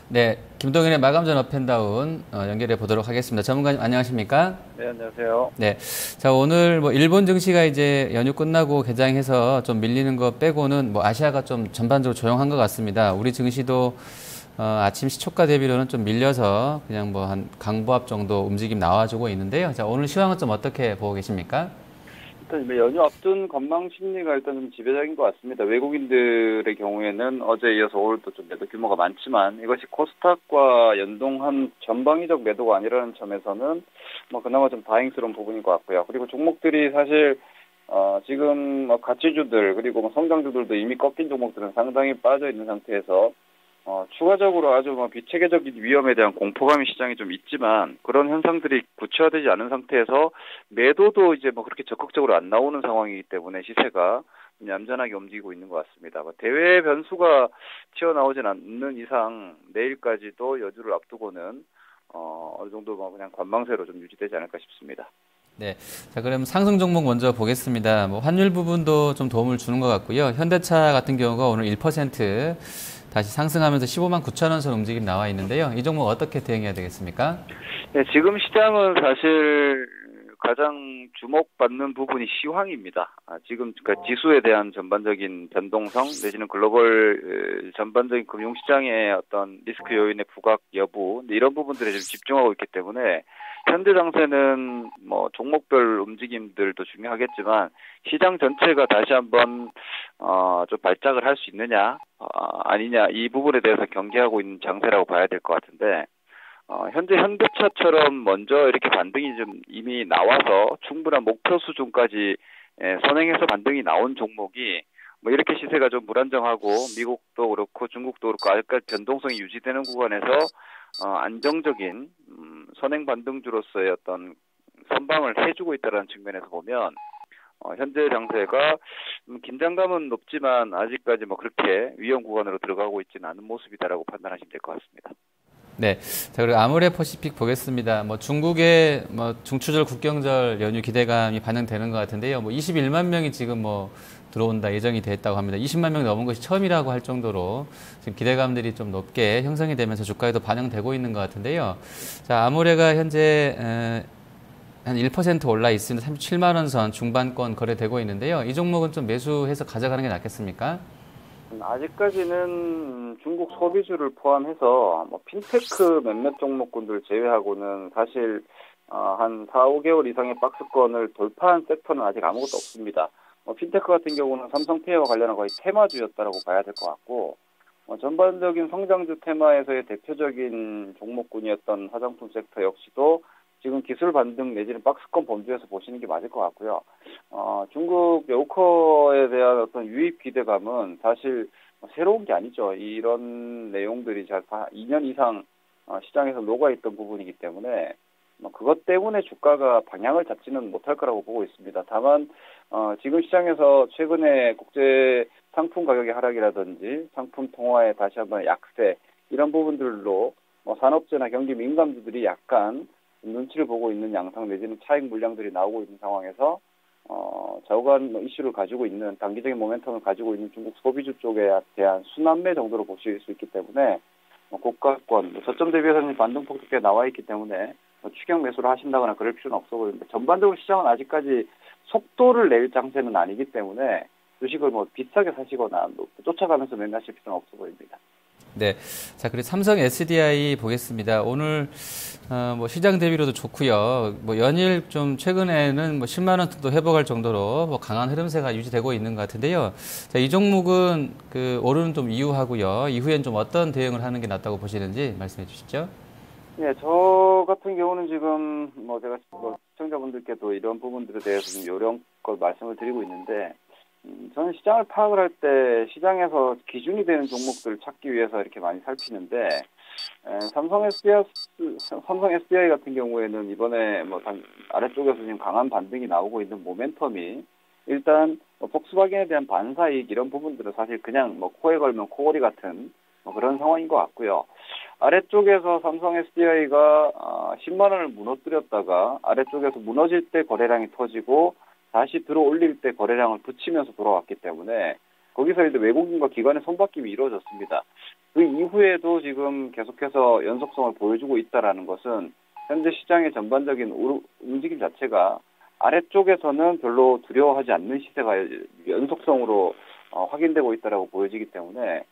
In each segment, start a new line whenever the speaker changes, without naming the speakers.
네, 김동현의 마감전 업앤다운 연결해 보도록 하겠습니다. 전문가님 안녕하십니까?
네, 안녕하세요.
네, 자 오늘 뭐 일본 증시가 이제 연휴 끝나고 개장해서 좀 밀리는 거 빼고는 뭐 아시아가 좀 전반적으로 조용한 것 같습니다. 우리 증시도 아침 시초가 대비로는 좀 밀려서 그냥 뭐 한 강보합 정도 움직임 나와주고 있는데요. 자 오늘 시황은 좀 어떻게 보고 계십니까?
일단 연휴 앞둔 건망 심리가 일단 좀 지배적인 것 같습니다. 외국인들의 경우에는 어제 이어서 오늘도 좀 매도 규모가 많지만 이것이 코스닥과 연동한 전방위적 매도가 아니라는 점에서는 뭐 그나마 좀 다행스러운 부분인 것 같고요. 그리고 종목들이 사실 지금 뭐 가치주들 그리고 뭐 성장주들도 이미 꺾인 종목들은 상당히 빠져 있는 상태에서 추가적으로 아주 뭐 비체계적인 위험에 대한 공포감이 시장에 좀 있지만 그런 현상들이 구체화되지 않은 상태에서 매도도 이제 뭐 그렇게 적극적으로 안 나오는 상황이기 때문에 시세가 얌전하게 움직이고 있는 것 같습니다. 뭐 대외 변수가 튀어나오진 않는 이상 내일까지도 여주를 앞두고는 어느 정도 뭐 그냥 관망세로 좀 유지되지 않을까 싶습니다.
네. 자, 그럼 상승 종목 먼저 보겠습니다. 뭐 환율 부분도 좀 도움을 주는 것 같고요. 현대차 같은 경우가 오늘 1% 다시 상승하면서 15만 9천 원 선 움직임 나와 있는데요. 이 종목 어떻게 대응해야 되겠습니까?
네, 지금 시장은 사실 가장 주목받는 부분이 시황입니다. 지금 그러니까 지수에 대한 전반적인 변동성 내지는 글로벌 전반적인 금융시장의 어떤 리스크 요인의 부각 여부 이런 부분들에 좀 집중하고 있기 때문에 현재 장세는 뭐 종목별 움직임들도 중요하겠지만 시장 전체가 다시 한번 좀 발작을 할 수 있느냐 아니냐 이 부분에 대해서 경계하고 있는 장세라고 봐야 될 것 같은데 현재 현대차처럼 먼저 이렇게 반등이 좀 이미 나와서 충분한 목표 수준까지 선행해서 반등이 나온 종목이 뭐 이렇게 시세가 좀 불안정하고 미국도 그렇고 중국도 그렇고 아직까지 변동성이 유지되는 구간에서 안정적인 선행 반등주로서의 어떤 선방을 해주고 있다는 측면에서 보면 현재 장세가 긴장감은 높지만 아직까지 뭐 그렇게 위험 구간으로 들어가고 있지는 않은 모습이다라고 판단하시면 될 것 같습니다.
네. 자, 그리고 아모레퍼시픽 보겠습니다. 뭐 중국의 뭐 중추절 국경절 연휴 기대감이 반영되는 것 같은데요. 뭐 21만 명이 지금 뭐 들어온다 예정이 됐다고 합니다. 20만 명 넘은 것이 처음이라고 할 정도로 지금 기대감들이 좀 높게 형성이 되면서 주가에도 반영되고 있는 것 같은데요. 자, 아모레가 현재 한 1% 올라 있으면 37만 원 선 중반권 거래되고 있는데요. 이 종목은 좀 매수해서 가져가는 게 낫겠습니까?
아직까지는 중국 소비주를 포함해서 뭐 핀테크 몇몇 종목군들 제외하고는 사실 한 4, 5개월 이상의 박스권을 돌파한 섹터는 아직 아무것도 없습니다. 핀테크 같은 경우는 삼성페이와 관련한 거의 테마주였다라고 봐야 될 것 같고 전반적인 성장주 테마에서의 대표적인 종목군이었던 화장품 섹터 역시도 지금 기술 반등 내지는 박스권 범주에서 보시는 게 맞을 것 같고요. 중국 여우커에 대한 어떤 유입 기대감은 사실 새로운 게 아니죠. 이런 내용들이 2년 이상 시장에서 녹아있던 부분이기 때문에 그것 때문에 주가가 방향을 잡지는 못할 거라고 보고 있습니다. 다만 지금 시장에서 최근에 국제 상품 가격의 하락이라든지 상품 통화의 다시 한번 약세 이런 부분들로 산업재나 경기 민감주들이 약간 눈치를 보고 있는 양상 내지는 차익 물량들이 나오고 있는 상황에서 좌우간 이슈를 가지고 있는 단기적인 모멘텀을 가지고 있는 중국 소비주 쪽에 대한 순환매 정도로 보실 수 있기 때문에 고가권 저점 대비해서는 반등폭도 꽤 나와 있기 때문에 추격 매수를 하신다거나 그럴 필요는 없어 보이는데 전반적으로 시장은 아직까지 속도를 낼 장세는 아니기 때문에 주식을 뭐 비싸게 사시거나 쫓아가면서 매매하실 필요는 없어 보입니다.
네. 자, 그리고 삼성 SDI 보겠습니다. 오늘, 뭐 시장 대비로도 좋고요. 뭐 연일 좀 최근에는 뭐 10만 원 정도 회복할 정도로 뭐 강한 흐름세가 유지되고 있는 것 같은데요. 자, 이 종목은 그 오르는 좀 이유하고요. 이후엔 좀 어떤 대응을 하는 게 낫다고 보시는지 말씀해 주시죠.
네, 저 같은 경우는 지금 뭐 제가 시청자분들께도 이런 부분들에 대해서 좀 요령껏 말씀을 드리고 있는데 저는 시장을 파악을 할 때 시장에서 기준이 되는 종목들을 찾기 위해서 이렇게 많이 살피는데 삼성 SDI 같은 경우에는 이번에 뭐 아래쪽에서 지금 강한 반등이 나오고 있는 모멘텀이 일단 폭스바겐에 대한 반사이익 이런 부분들은 사실 그냥 뭐 코에 걸면 코골이 같은 뭐 그런 상황인 것 같고요. 아래쪽에서 삼성 SDI가 10만 원을 무너뜨렸다가 아래쪽에서 무너질 때 거래량이 터지고 다시 들어 올릴 때 거래량을 붙이면서 돌아왔기 때문에 거기서 이제 외국인과 기관의 손바뀜이 이루어졌습니다. 그 이후에도 지금 계속해서 연속성을 보여주고 있다라는 것은 현재 시장의 전반적인 움직임 자체가 아래쪽에서는 별로 두려워하지 않는 시세가 연속성으로 확인되고 있다라고 보여지기 때문에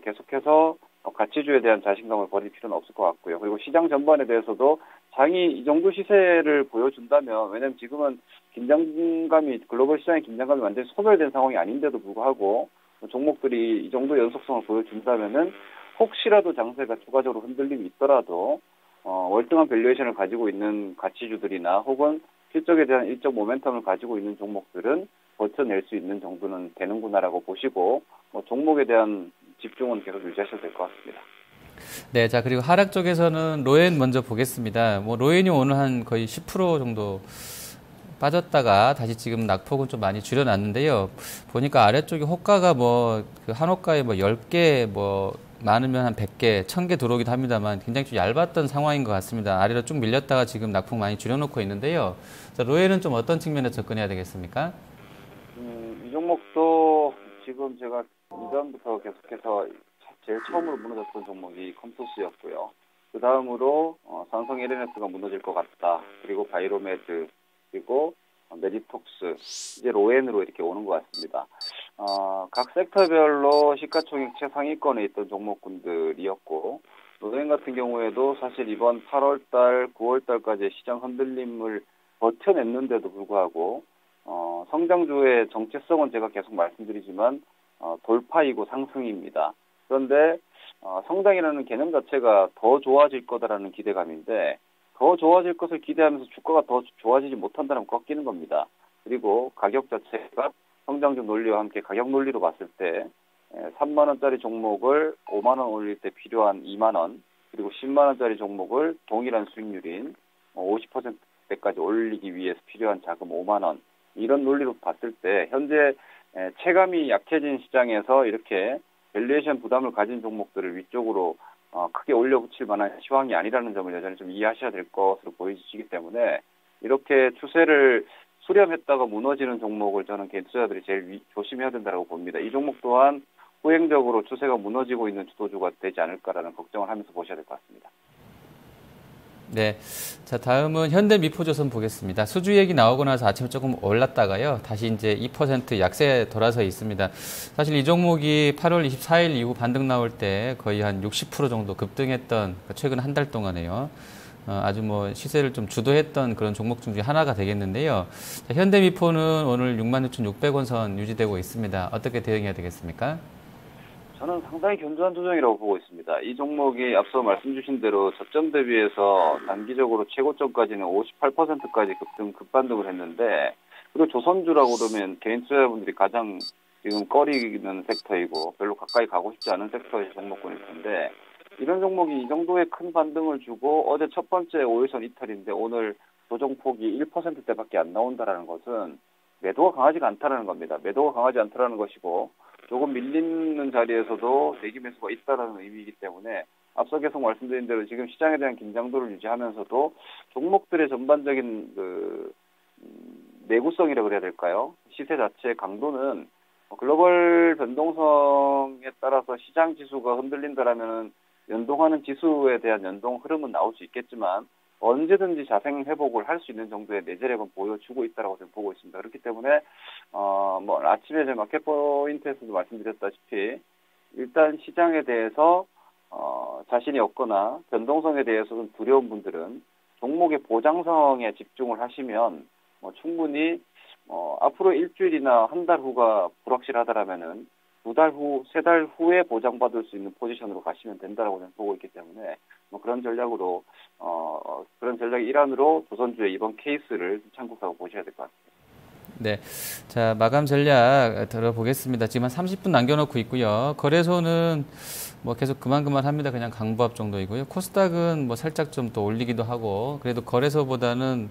계속해서 가치주에 대한 자신감을 버릴 필요는 없을 것 같고요. 그리고 시장 전반에 대해서도 장이 이 정도 시세를 보여준다면, 왜냐하면 지금은 글로벌 시장의 긴장감이 완전히 소멸된 상황이 아닌데도 불구하고 종목들이 이 정도 연속성을 보여준다면은 혹시라도 장세가 추가적으로 흔들림이 있더라도 월등한 밸류에이션을 가지고 있는 가치주들이나 혹은 실적에 대한 일정 모멘텀을 가지고 있는 종목들은 버텨낼 수 있는 정도는 되는구나라고 보시고 종목에 대한 집중은 계속 유지하셔도 될 것 같습니다.
네, 자, 그리고 하락 쪽에서는 로엔 먼저 보겠습니다. 로엔이 오늘 한 거의 10% 정도 빠졌다가 다시 지금 낙폭은 좀 많이 줄여놨는데요. 보니까 아래쪽에 호가가 그 한 호가에 10개, 많으면 한 100개, 1000개 들어오기도 합니다만 굉장히 좀 얇았던 상황인 것 같습니다. 아래로 쭉 밀렸다가 지금 낙폭 많이 줄여놓고 있는데요. 자, 로엔은 좀 어떤 측면에서 접근해야 되겠습니까?
이 종목도 지금 제가 이전부터 계속해서 제일 처음으로 무너졌던 종목이 컴투스였고요. 그 다음으로 삼성 LNS가 무너질 것 같다. 그리고 바이로메드, 그리고 메디톡스, 이제 로엔으로 이렇게 오는 것 같습니다. 각 섹터별로 시가총액 최상위권에 있던 종목군들이었고, 로엔 같은 경우에도 사실 이번 8월달, 9월달까지 시장 흔들림을 버텨냈는데도 불구하고 성장주의 정체성은 제가 계속 말씀드리지만 돌파이고 상승입니다. 그런데 성장이라는 개념 자체가 더 좋아질 거다라는 기대감인데, 더 좋아질 것을 기대하면서 주가가 더 좋아지지 못한다면 꺾이는 겁니다. 그리고 가격 자체가 성장주 논리와 함께 가격 논리로 봤을 때 3만 원짜리 종목을 5만 원 올릴 때 필요한 2만 원, 그리고 10만 원짜리 종목을 동일한 수익률인 50%대까지 올리기 위해서 필요한 자금 5만 원, 이런 논리로 봤을 때 현재 체감이 약해진 시장에서 이렇게 밸류에이션 부담을 가진 종목들을 위쪽으로 크게 올려붙일 만한 시황이 아니라는 점을 여전히 좀 이해하셔야 될 것으로 보이시기 때문에, 이렇게 추세를 수렴했다가 무너지는 종목을 저는 개인 투자자들이 제일 조심해야 된다고 봅니다. 이 종목 또한 후행적으로 추세가 무너지고 있는 주도주가 되지 않을까라는 걱정을 하면서 보셔야 될 것 같습니다.
네. 자, 다음은 현대미포조선 보겠습니다. 수주 얘기 나오고 나서 아침에 조금 올랐다가요. 다시 이제 2% 약세에 돌아서 있습니다. 사실 이 종목이 8월 24일 이후 반등 나올 때 거의 한 60% 정도 급등했던, 최근 한 달 동안에요. 아주 시세를 좀 주도했던 그런 종목 중에 하나가 되겠는데요. 자, 현대미포는 오늘 66,600원 선 유지되고 있습니다. 어떻게 대응해야 되겠습니까?
저는 상당히 견조한 조정이라고 보고 있습니다. 이 종목이 앞서 말씀 주신 대로 저점 대비해서 단기적으로 최고점까지는 58%까지 급반등을 했는데, 그리고 조선주라고 그러면 개인 투자자분들이 가장 지금 꺼리는 섹터이고 별로 가까이 가고 싶지 않은 섹터의 종목군일 텐데, 이런 종목이 이 정도의 큰 반등을 주고 어제 첫 번째 5일선 이탈인데 오늘 조정폭이 1%대밖에 안 나온다라는 것은 매도가 강하지가 않다라는 겁니다. 매도가 강하지 않다라는 것이고, 조금 밀리는 자리에서도 대기 매수가 있다라는 의미이기 때문에 앞서 계속 말씀드린 대로 지금 시장에 대한 긴장도를 유지하면서도 종목들의 전반적인 내구성이라고 그래야 될까요? 시세 자체의 강도는 글로벌 변동성에 따라서 시장 지수가 흔들린다라면 연동하는 지수에 대한 연동 흐름은 나올 수 있겠지만 언제든지 자생 회복을 할 수 있는 정도의 내재력은 보여주고 있다라고 저는 보고 있습니다. 그렇기 때문에 아침에 제 마켓 포인트에서도 말씀드렸다시피 일단 시장에 대해서 자신이 없거나 변동성에 대해서는 두려운 분들은 종목의 보장성에 집중을 하시면 충분히 앞으로 일주일이나 한 달 후가 불확실하다라면은 2달 후, 3달 후에 보장받을 수 있는 포지션으로 가시면 된다라고 저는 보고 있기 때문에 그런 전략으로 그런 전략의 일환으로 조선주의 이번 케이스를 참고하고 보셔야 될 것 같습니다.
네. 자, 마감 전략 들어보겠습니다. 지금 한 30분 남겨놓고 있고요. 거래소는 계속 그만 합니다. 그냥 강보합 정도이고요. 코스닥은 살짝 좀 또 올리기도 하고, 그래도 거래소보다는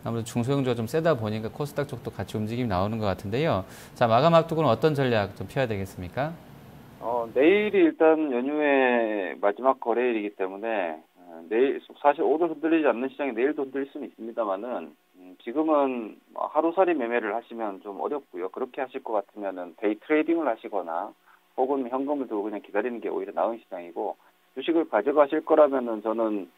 아무래도 중소형주가 좀 세다 보니까 코스닥 쪽도 같이 움직임이 나오는 것 같은데요. 자, 마감 앞두고는 어떤 전략 좀 펴야 되겠습니까?
내일이 일단 연휴의 마지막 거래일이기 때문에 내일 사실 오늘 흔들리지 않는 시장이 내일도 흔들릴 수는 있습니다만은 지금은 하루살이 매매를 하시면 좀 어렵고요. 그렇게 하실 것 같으면은 데이 트레이딩을 하시거나 혹은 현금을 두고 그냥 기다리는 게 오히려 나은 시장이고, 주식을 가져가실 거라면은 저는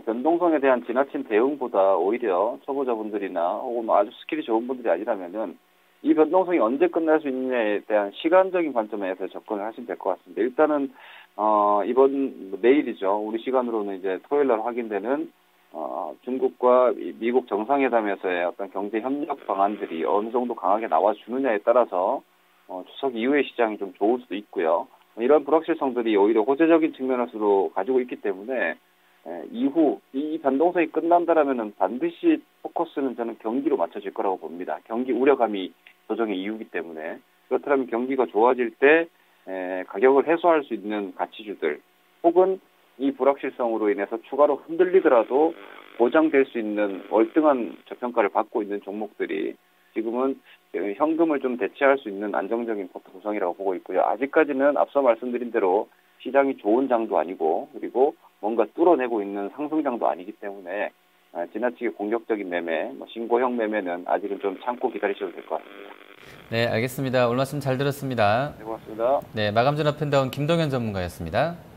변동성에 대한 지나친 대응보다 오히려 초보자분들이나 혹은 뭐 아주 스킬이 좋은 분들이 아니라면은 이 변동성이 언제 끝날 수 있느냐에 대한 시간적인 관점에서 접근을 하시면 될 것 같습니다. 일단은 내일이죠. 우리 시간으로는 이제 토요일 날 확인되는 중국과 미국 정상회담에서의 어떤 경제 협력 방안들이 어느 정도 강하게 나와주느냐에 따라서 추석 이후의 시장이 좀 좋을 수도 있고요. 이런 불확실성들이 오히려 호재적인 측면에서도 가지고 있기 때문에 이후 이 변동성이 끝난다라면은 반드시 포커스는 저는 경기로 맞춰질 거라고 봅니다. 경기 우려감이 조정의 이유이기 때문에. 그렇다면 경기가 좋아질 때 가격을 해소할 수 있는 가치주들, 혹은 이 불확실성으로 인해서 추가로 흔들리더라도 보장될 수 있는 월등한 저평가를 받고 있는 종목들이 지금은 현금을 좀 대체할 수 있는 안정적인 포트 구성이라고 보고 있고요. 아직까지는 앞서 말씀드린 대로 시장이 좋은 장도 아니고, 그리고 뭔가 뚫어내고 있는 상승장도 아니기 때문에 지나치게 공격적인 매매, 신고형 매매는 아직은 좀 참고 기다리셔도 될 것 같습니다.
네, 알겠습니다. 오늘 말씀 잘 들었습니다.
네, 고맙습니다.
네, 마감전 오픈다운 김동현 전문가였습니다.